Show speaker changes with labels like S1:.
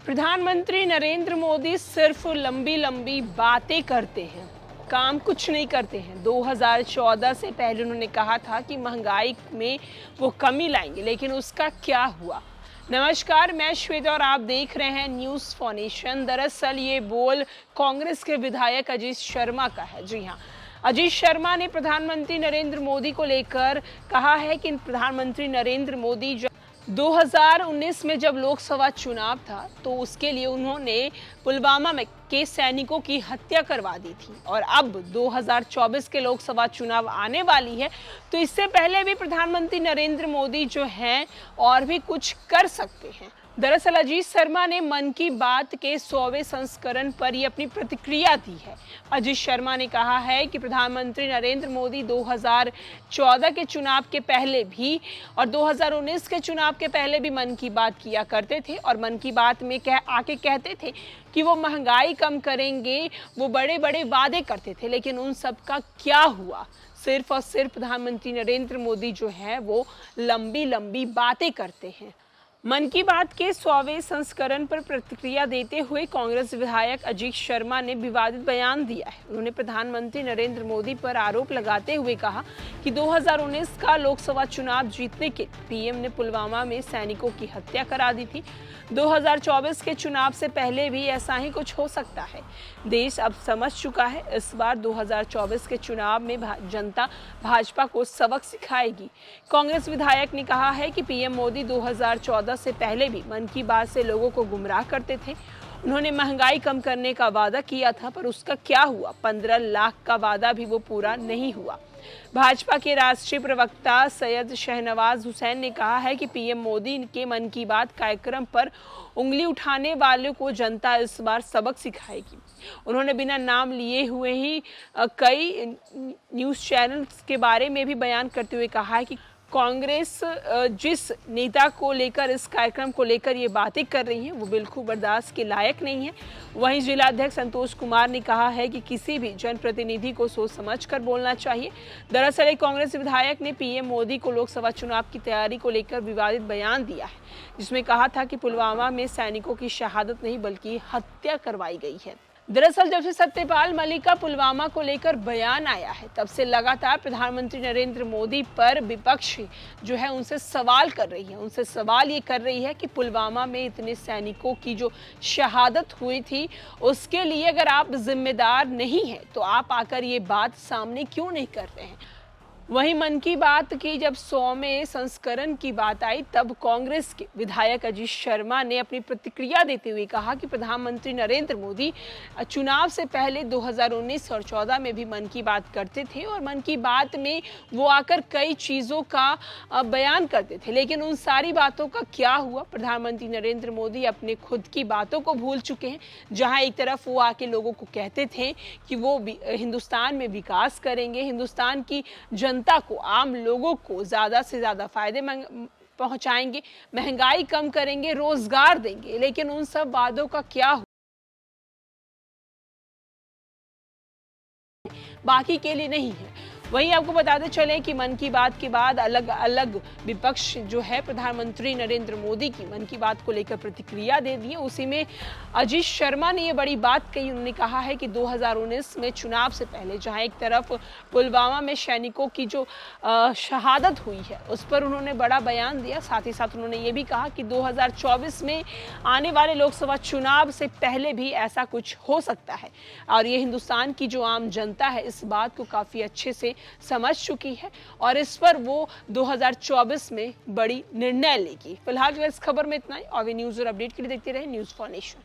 S1: प्रधानमंत्री नरेंद्र मोदी सिर्फ लंबी लंबी बातें करते हैं, काम कुछ नहीं करते हैं। 2014 से पहले उन्होंने कहा था कि महंगाई में वो कमी लाएंगे, लेकिन उसका क्या हुआ। नमस्कार, मैं श्वेता और आप देख रहे हैं न्यूज़ फॉर नेशन। दरअसल ये बोल कांग्रेस के विधायक अजीत शर्मा का है। जी हाँ, अजीत शर्मा ने प्रधानमंत्री नरेंद्र मोदी को लेकर कहा है कि प्रधानमंत्री नरेंद्र मोदी 2019 में जब लोकसभा चुनाव था तो उसके लिए उन्होंने पुलवामा में के सैनिकों की हत्या करवा दी थी, और अब 2024 के लोकसभा चुनाव आने वाली है, तो इससे पहले भी प्रधानमंत्री नरेंद्र मोदी जो हैं और भी कुछ कर सकते हैं। दरअसल अजीत शर्मा ने मन की बात के 100वें संस्करण पर ही अपनी प्रतिक्रिया दी है। अजीत शर्मा ने कहा है कि प्रधानमंत्री नरेंद्र मोदी 2014 के चुनाव के पहले भी और 2019 के चुनाव के पहले भी मन की बात किया करते थे, और मन की बात में आके कहते थे कि वो महंगाई कम करेंगे, वो बड़े बड़े वादे करते थे, लेकिन उन सब का क्या हुआ। सिर्फ और सिर्फ प्रधानमंत्री नरेंद्र मोदी जो है वो लंबी लंबी बातें करते हैं। मन की बात के 100वें संस्करण पर प्रतिक्रिया देते हुए कांग्रेस विधायक अजीत शर्मा ने विवादित बयान दिया है। उन्होंने प्रधानमंत्री नरेंद्र मोदी पर आरोप लगाते हुए कहा कि 2019 का लोकसभा चुनाव जीतने के पीएम ने पुलवामा में सैनिकों की हत्या करा दी थी। 2024 के चुनाव से पहले भी ऐसा ही कुछ हो सकता है। देश अब समझ चुका है, इस बार 2024 के चुनाव में जनता भाजपा को सबक सिखाएगी। कांग्रेस विधायक ने कहा है कि पीएम मोदी 2014 से पहले भी मन की बात से लोगों को गुमराह करते थे। उन्होंने महंगाई कम करने का वादा किया था, पर उसका क्या हुआ। 15 लाख का वादा भी वो पूरा नहीं हुआ। भाजपा के राष्ट्रीय प्रवक्ता सैयद शहनवाज हुसैन ने कहा है कि पीएम मोदी के मन की बात कार्यक्रम पर उंगली उठाने वालों को जनता इस बार सबक सिखाएगी। उन्होंने बिना नाम लिए हुए ही कई न्यूज़ चैनल्स के बारे में भी बयान करते हुए कहा है कि कांग्रेस जिस नेता को लेकर इस कार्यक्रम को लेकर ये बातें कर रही है वो बिल्कुल बर्दाश्त के लायक नहीं है। वहीं जिलाध्यक्ष संतोष कुमार ने कहा है कि किसी भी जनप्रतिनिधि को सोच समझ कर बोलना चाहिए। दरअसल एक कांग्रेस विधायक ने पीएम मोदी को लोकसभा चुनाव की तैयारी को लेकर विवादित बयान दिया है, जिसमें कहा था कि पुलवामा में सैनिकों की शहादत नहीं बल्कि हत्या करवाई गई है। दरअसल जब से सत्यपाल मलिक का पुलवामा को लेकर बयान आया है, तब से लगातार प्रधानमंत्री नरेंद्र मोदी पर विपक्ष जो है उनसे सवाल कर रही है। उनसे सवाल ये कर रही है कि पुलवामा में इतने सैनिकों की जो शहादत हुई थी, उसके लिए अगर आप जिम्मेदार नहीं हैं तो आप आकर ये बात सामने क्यों नहीं कर रहे हैं। वहीं मन की बात की जब 100वें संस्करण की बात आई, तब कांग्रेस के विधायक अजीत शर्मा ने अपनी प्रतिक्रिया देते हुए कहा कि प्रधानमंत्री नरेंद्र मोदी चुनाव से पहले 2019 और 14 में भी मन की बात करते थे, और मन की बात में वो आकर कई चीज़ों का बयान करते थे, लेकिन उन सारी बातों का क्या हुआ। प्रधानमंत्री नरेंद्र मोदी अपने खुद की बातों को भूल चुके हैं। जहां एक तरफ वो आके लोगों को कहते थे कि वो हिंदुस्तान में विकास करेंगे, हिंदुस्तान की जनता को, आम लोगों को ज़्यादा से ज़्यादा फायदे पहुंचाएंगे, महंगाई कम करेंगे, रोजगार देंगे, लेकिन उन सब वादों का क्या हुआ। बाकी के लिए नहीं है। वहीं आपको बताते चले कि मन की बात के बाद अलग अलग विपक्ष जो है प्रधानमंत्री नरेंद्र मोदी की मन की बात को लेकर प्रतिक्रिया दे दी है। उसी में अजीत शर्मा ने ये बड़ी बात कही। उन्होंने कहा है कि 2019 में चुनाव से पहले जहां एक तरफ पुलवामा में सैनिकों की जो शहादत हुई है उस पर उन्होंने बड़ा बयान दिया। साथ ही साथ उन्होंने ये भी कहा कि 2024 में आने वाले लोकसभा चुनाव से पहले भी ऐसा कुछ हो सकता है, और ये हिंदुस्तान की जो आम जनता है इस बात को काफ़ी अच्छे से समझ चुकी है, और इस पर वो 2024 में बड़ी निर्णय लेगी। फिलहाल इस खबर में इतना ही। और न्यूज़ और अपडेट के लिए देखते रहे न्यूज़ फॉर नेशन।